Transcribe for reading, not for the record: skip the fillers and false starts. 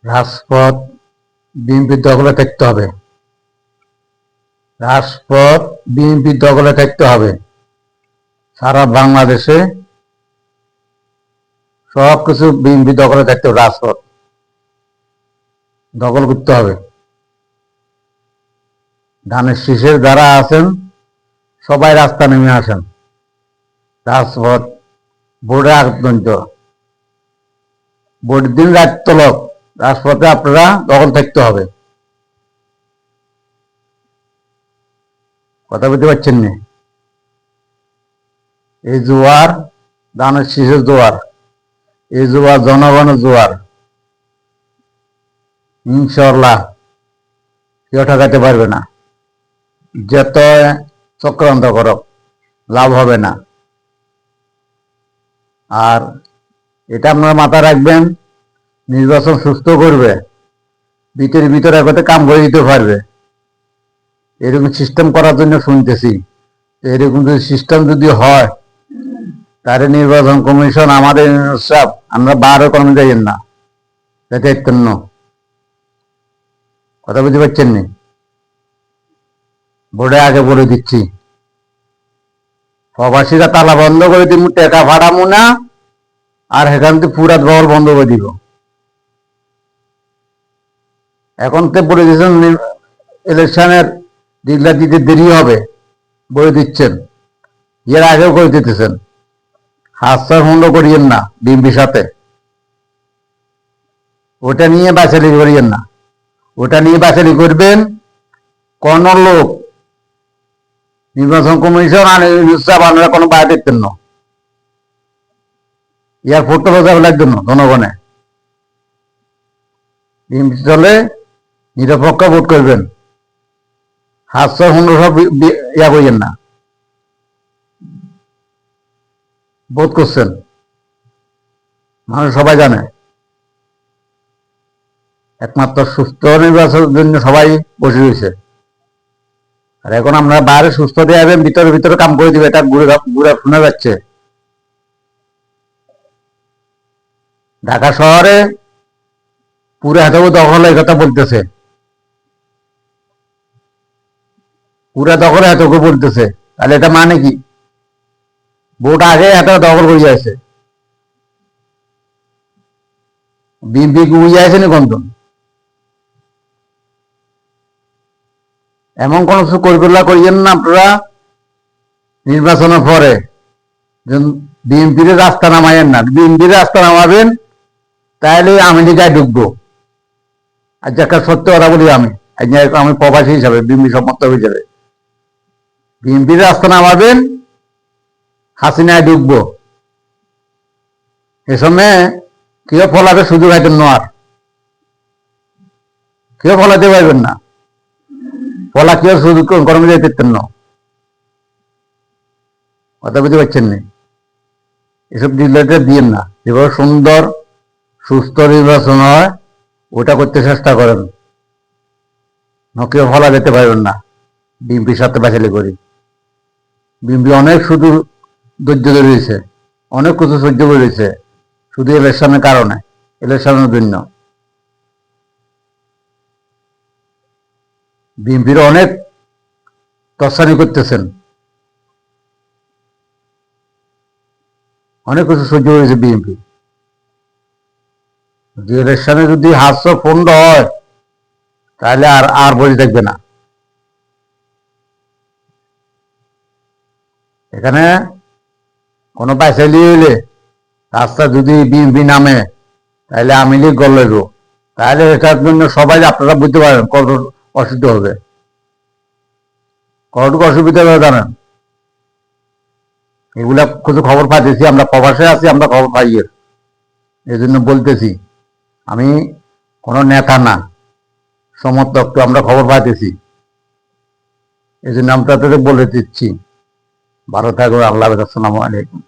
রাজপথ বিএনপির দখলে থাকতে হবে। রাজপথ বিএনপির দখলে থাকতে হবে। সারা বাংলাদেশে সবকিছু বিএনপি দখলে থাকতে হবে। রাজপথ দখল করতে হবে। ধানের শীষের যারা আছেন সবাই রাস্তা নেমে আসেন। রাজপথ ভোটের আগ পর্যন্ত, ভোট দিন রাত তলক রাজপথে আপনারা দখল থাকতে হবে। কথা বলতে পারছেন না? এই জোয়ার ধানের শীষের জোয়ার, এই জোয়ার জনগণের জোয়ার। ইনশাল্লাহ কেউ ঠকাতে পারবে না। যত চক্রান্ত করো লাভ হবে না। আর এটা আপনারা মাথায় রাখবেন, নির্বাচন সুস্থ করবে, ভিতরে একসাথে কাম করে দিতে পারবে। এরকম সিস্টেম করার জন্য শুনতেছি। এরকম যদি সিস্টেম যদি হয় তাহলে নির্বাচন কমিশন আমাদের সব আমরা বারো কর্মী যাইয়েন না, কথা বুঝতে পারছেন নি? বোর্ডে আগে বলে দিচ্ছি, প্রবাসীরা তালা বন্ধ করে দিব, টাকা ভাড়ামু না, আর সেখান থেকে পুরা বহল বন্ধ করে দিব। এখন তো বলে দিচ্ছেন ইলেকশনের ডিক্লার দিতে দেরি হবে, বলে দিচ্ছেন। এর আগেও করে দিতেছেন। হাতছাড় বন্ধ করিয়েন না বিএনপির সাথে। ওটা নিয়ে বাছালি করিয়েন না। ওটা নিয়ে বাছালি করবেন কোন লোক নির্বাচন কমিশন আর আপনারা কোনো বাইরে দেখতেন না। ইয়ার ফটো বাজার লাগবে না জনগণে। বিএনপি চলে নিরপেক্ষ ভোট করবেন। হাতছাড় বন্ধ সব ইয়া করিয়েন না। বোধ করছেন মানুষ সবাই জানে। একমাত্র সুস্থ নির্বাচনের জন্য সবাই বসে রয়েছে। আর এখন আমরা বাইরে সুস্থ দিয়ে যাবেন, ভিতরে কাম করে দিবে, এটা ঘুরে শোনা যাচ্ছে। ঢাকা শহরে পুরো এত দখল এই কথা বলতেছে, পুরা দখলে এত বলতেছে। তাহলে এটা মানে কি? ভোট আগে এত দখল করে যাচ্ছে। বিএনপি বুঝে আছে না কন্ত? এমন কোন কিছু করিয়েন না আপনারা নির্বাচনের পরে বিএনপির রাস্তা নামাইয়েন না। বিএনপির রাস্তা নামাবেন তাহলে আমেরিকায় ঢুকবো। আর একটা সত্য কথা বলি, আমি প্রবাসী হিসাবে, বিএনপি সমর্থক হিসাবে, বিএনপির রাস্তা নামাবেন, হাসিনায় ঢুকবো। এ সময় কেউ ফলাতে সুযোগ হয়তো আর কেউ ফলাতে পারবেন না। ফলা কেউ সুযোগ গরমে যেতে না। কথা বুঝতে পারছেন না? এসব ডিলেটা দিয়েন না। যেভাবে সুন্দর সুস্থ নির্বাচন হয় ওটা করতে চেষ্টা করেন। কেউ ফলা যেতে পারবেন না। বিএনপির সাথে বাছালি করি। বিএনপি অনেক শুধু ধৈর্য ধরেছে, অনেক কিছু সহ্য করেছে, শুধু ইলেকশনের কারণে, ইলেকশনের জন্য। বিএনপির অনেক তছানি করতেছেন, অনেক কিছু সহ্য করেছে বিএনপি। যে ইলেকশনে যদি হাতশো পণ্ড হয় তাহলে আর বসে থাকবে না। এখানে কোনো পাইসালি হইলে রাস্তা যদি বিএনপি নামে তাহলে আমি লীগ গল লইব। তাহলে এটার জন্য সবাই আপনারা বুঝতে পারেন কত অসুবিধা হবে, কতটুকু অসুবিধা হবে জানেন। এগুলা কিছু খবর পাইতেছি, আমরা প্রবাসে আছি, আমরা খবর পাই। এই জন্য বলতেছি, আমি কোনো নেতা না, সমর্থক, তো আমরা খবর পাইতেছি। এই জন্য আমরা তাদের বলে দিচ্ছি। ভালো থাকবে। আল্লাহ হাফেজ। আসসালামু আলাইকুম।